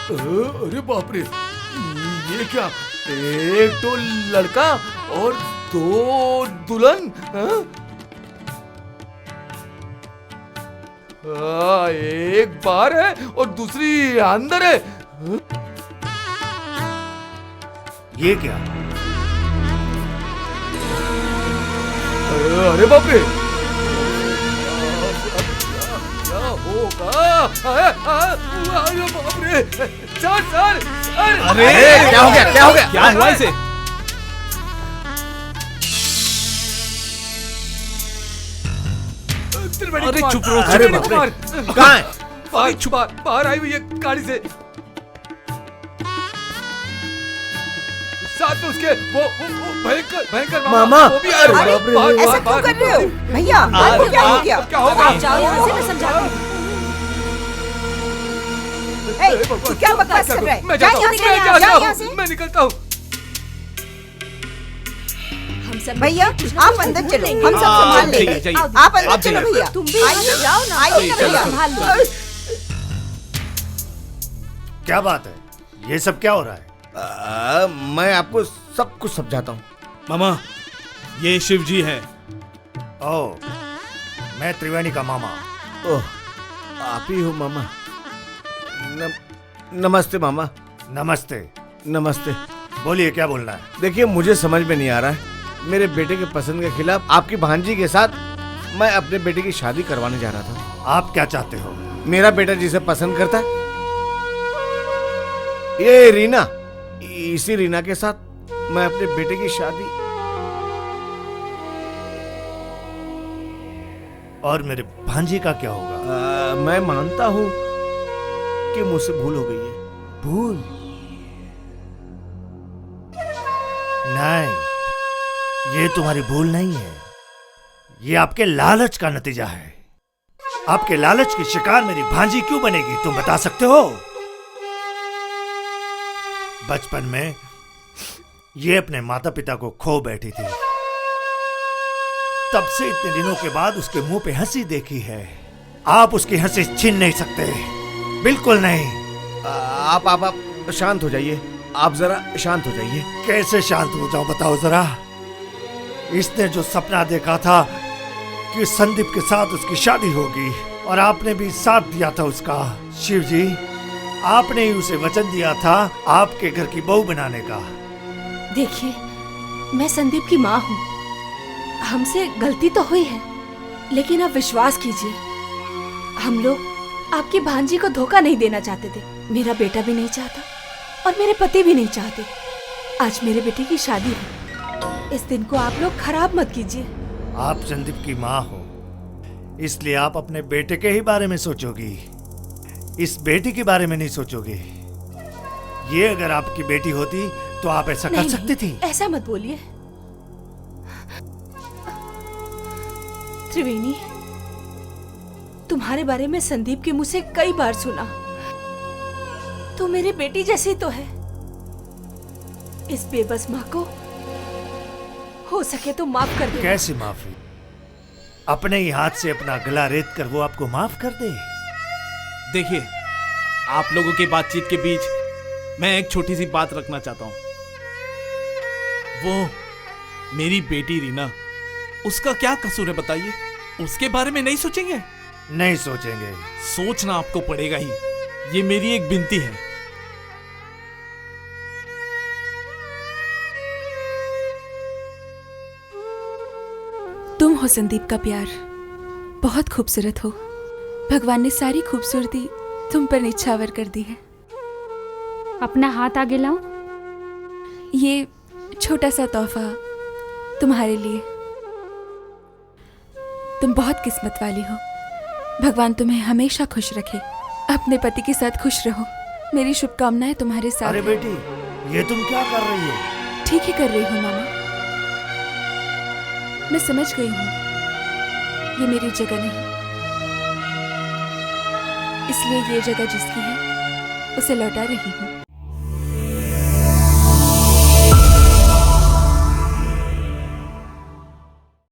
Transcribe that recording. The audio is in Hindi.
अरे बाप रे, ये क्या? एक तो लड़का और दो दुल्हन। एक बाहर है और दूसरी अंदर है। ये क्या? अरे बाप रे, क्या होगा? अरे बाप रे, सर अरे क्या हो गया, क्या हो गया, क्या हुआ इसे? अरे चुप रहो, अरे चुप कुमार कहाँ है? बाहर आई हुई है गाड़ी से, साथ में उसके वो भयंकर मामा। वो भी आ रहे हैं। बाहर, ऐसा क्यों कर रहे हो भैया? आपको क्या हो गया? क्या होगा? आप जाओ यहाँ से, मैं समझाती हूँ। तू क्या बकवास कर रहा है? मैं जा जाता यहाँ से, जा यहाँ से। मैं निकलता हूँ। भैया आप अंदर चलो, हम सब संभाल लेंगे। जाइए, आप अंदर चलो भैया। तुम भी आइए, जाओ ना, आइए ना भैया। संभाल लो। क्या बात है? ये सब क्या हो रहा है? मैं आपको सब कुछ समझाता हूँ। मामा, ये शिव जी है। ओह, मैं त्रिवेणी का मामा। ओह, आप ही हो मामा। नमस्ते मामा। नमस्ते। नमस्ते। बोलिए, क्या बोलना है? देखिए, मुझे समझ में नहीं आ रहा है, मेरे बेटे के पसंद के खिलाफ आपकी भांजी के साथ मैं अपने बेटे की शादी करवाने जा रहा था। आप क्या चाहते हो? मेरा बेटा जिसे पसंद करता है, ये रीना, इसी रीना के साथ मैं अपने बेटे की शादी। और मेरे भांजी का क्या होगा? मैं मानता हूँ कि मुझसे भूल हो गई है। भूल? नहीं, ये तुम्हारी भूल नहीं है, ये आपके लालच का नतीजा है। आपके लालच की शिकार मेरी भांजी क्यों बनेगी, तुम बता सकते हो? बचपन में ये अपने माता पिता को खो बैठी थी, तब से इतने दिनों के बाद उसके मुंह पे हंसी देखी है। आप उसकी हंसी छीन नहीं सकते, बिल्कुल नहीं। आप शांत हो जाइए, आप जरा शांत हो जाइए। कैसे शांत हो जाऊं, बताओ जरा। इसने जो सपना देखा था कि संदीप के साथ उसकी शादी होगी, और आपने भी साथ दिया था उसका। शिव जी, आपने ही उसे वचन दिया था आपके घर की बहू बनाने का। देखिए, मैं संदीप की माँ हूँ, हमसे गलती तो हुई है, लेकिन आप विश्वास कीजिए, हम लोग आपकी भांजी को धोखा नहीं देना चाहते थे। मेरा बेटा भी नहीं चाहता और मेरे पति भी नहीं चाहते। आज मेरे बेटे की शादी है, इस दिन को आप लोग खराब मत कीजिए। आप संदीप की माँ हो, इसलिए आप अपने बेटे के ही बारे में सोचोगी, इस बेटी के बारे में नहीं सोचोगी। ये अगर आपकी बेटी होती तो आप ऐसा कर सकती थी? ऐसा मत बोलिए त्रिवेणी, तुम्हारे बारे में संदीप के मुंह से कई बार सुना। तो मेरी बेटी जैसी तो है। इस बेबस माँ को हो सके तो माफ कर दे। कैसी माफी? अपने ही हाथ से अपना गला रेत कर वो आपको माफ कर दे? देखिए, आप लोगों की बातचीत के बीच मैं एक छोटी सी बात रखना चाहता हूं। वो मेरी बेटी रीना, उसका क्या कसूर है बताइए? उसके बारे में नहीं सोचेंगे? नहीं सोचेंगे। सोचना आपको पड़ेगा ही, ये मेरी एक विनती है। तुम हो संदीप का प्यार, बहुत खूबसूरत हो। भगवान ने सारी खूबसूरती तुम पर निछावर कर दी है। अपना हाथ आगे लाओ। ये छोटा सा तोहफा तुम्हारे लिए। तुम बहुत किस्मत वाली हो। भगवान तुम्हें हमेशा खुश रखे। अपने पति के साथ खुश रहो। मेरी शुभकामनाएं तुम्हारे साथ। अरे बेटी, ये तुम क्या कर रही हो? ठीक ही कर रही हूँ मामा। मैं समझ गई हूँ ये मेरी जगह नहीं, इसलिए ये जगह जिसकी है उसे लौटा रही हूँ।